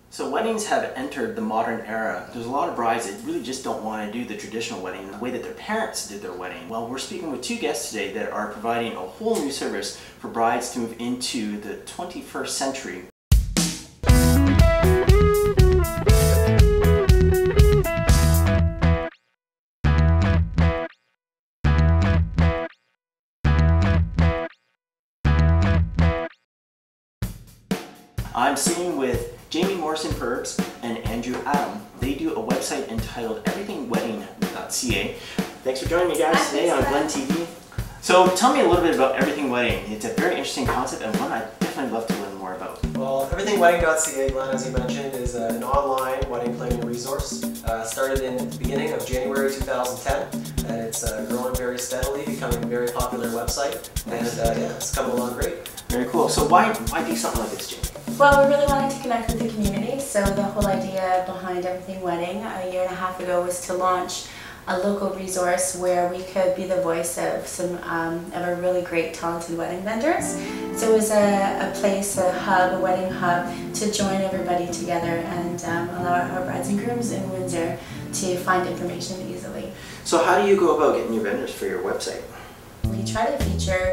So weddings have entered the modern era. There's a lot of brides that really just don't want to do the traditional wedding the way that their parents did their wedding. Well, we're speaking with two guests today that are providing a whole new service for brides to move into the 21st century. I'm sitting with Jamie Morrison-Perbs and Andrew Adam. They do a website entitled everythingwedding.ca. Thanks for joining me guys today on Glen TV. So tell me a little bit about Everything Wedding. It's a very interesting concept and one I'd definitely love to learn more about. Well, everythingwedding.ca, Glen, as you mentioned, is an online wedding planning resource. Started in the beginning of January 2010, and it's growing very steadily, becoming a very popular website. And yeah, it's coming along great. Very cool. So why do something like this, Jamie? Well, we really wanted to connect with the community, so the whole idea behind Everything Wedding a year and a half ago was to launch a local resource where we could be the voice of some of our really great talented wedding vendors. So it was a place, a hub, a wedding hub to join everybody together and allow our brides and grooms in Windsor to find information easily. So how do you go about getting your vendors for your website? We try to feature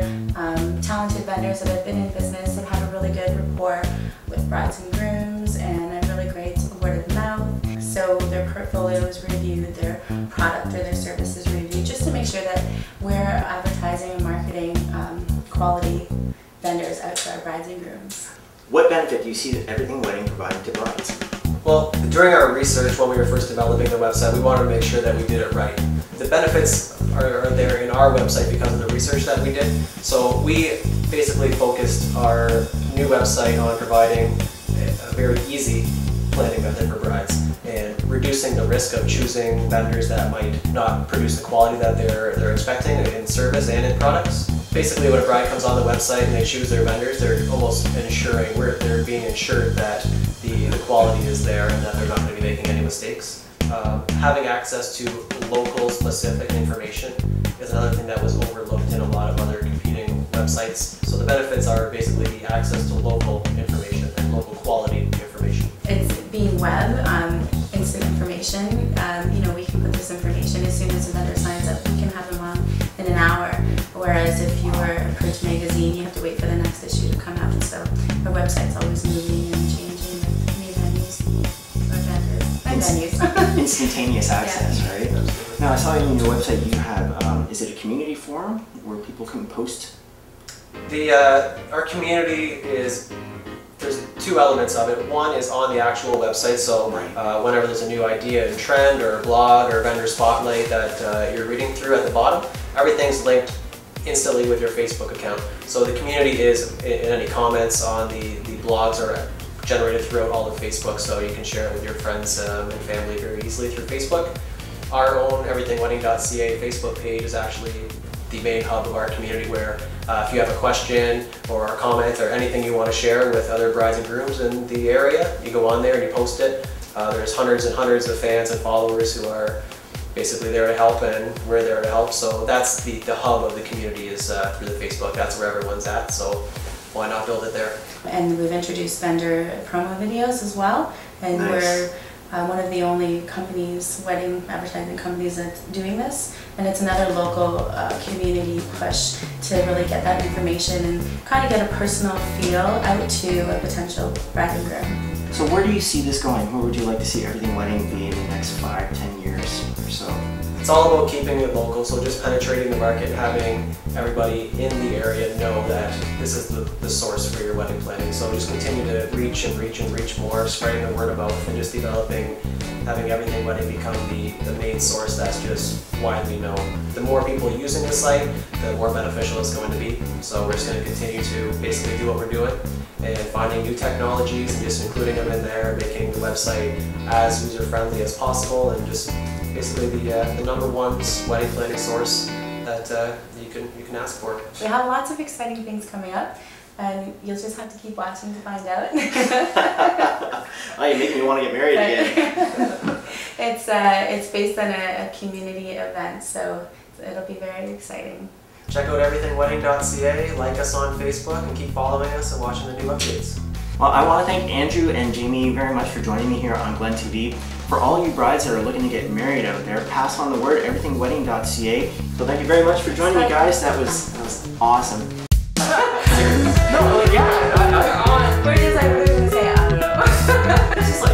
talented vendors that have been in business and have a really good rapport with brides and grooms and a really great word of mouth. So their portfolio is reviewed, their product or their service is reviewed, just to make sure that we're advertising and marketing quality vendors out to our brides and grooms. What benefit do you see that Everything Wedding providing to brides? Well, during our research when we were first developing the website, we wanted to make sure that we did it right. The benefits are there in our website because of the research that we did. So we basically focused our new website on providing a very easy planning method for brides and reducing the risk of choosing vendors that might not produce the quality that they're expecting in service and in products. Basically, when a bride comes on the website and they choose their vendors, they're almost ensuring, they're being ensured that the quality is there and that they're not going to be making any mistakes. Having access to local specific information is another thing that was overlooked in a lot of other competing websites. So the benefits are basically the access to local information and local quality information. It's being web, instant information. We can put this information as soon as the vendor signs up. We can have them on in an hour. Whereas if you were a print magazine, you have to wait for the next issue to come out. So our website's always moving and changing with new venues or vendors and venues. Instantaneous access, Yeah. right? Absolutely. Now I saw in your website you have, is it a community forum where people can post? Our community there's two elements of it. One is on the actual website, so whenever there's a new idea and trend or a blog or a vendor spotlight that you're reading through at the bottom, everything's linked instantly with your Facebook account. So the community is, in any comments on the blogs are generated throughout all of Facebook, so you can share it with your friends and family very easily through Facebook. Our own everythingwedding.ca Facebook page is actually the main hub of our community where if you have a question or a comment or anything you want to share with other brides and grooms in the area, you go on there and you post it. There's hundreds and hundreds of fans and followers who are basically there to help, and we're there to help. So that's the hub of the community is through the Facebook. That's where everyone's at, so why not build it there? And we've introduced vendor promo videos as well, and Nice. we're one of the only companies, wedding advertising companies, that's doing this. And it's another local community push to really get that information and kind of get a personal feel out to a potential bride and groom. So where do you see this going? Where would you like to see Everything Wedding be in the next 5-10 years or so? It's all about keeping it local, so just penetrating the market, having everybody in the area know that this is the source for your wedding planning. So just continue to reach and reach and reach more, spreading the word of mouth and just developing, having Everything Wedding become the main source that's just widely known. The more people using the site, the more beneficial it's going to be. So we're just going to continue to basically do what we're doing and finding new technologies and just including them in there, making the website as user-friendly as possible, and just basically the number one wedding planning source that you can ask for. We have lots of exciting things coming up, and you'll just have to keep watching to find out. Oh, you make me want to get married again. It's based on a community event, so it'll be very exciting. Check out everythingwedding.ca, like us on Facebook, and keep following us and watching the new updates. Well, I want to thank Andrew and Jamie very much for joining me here on Glen TV. For all you brides that are looking to get married out there, pass on the word, everythingwedding.ca. So thank you very much for joining me, guys. That was awesome. No, yeah. Where does I really say? I don't know. It's just like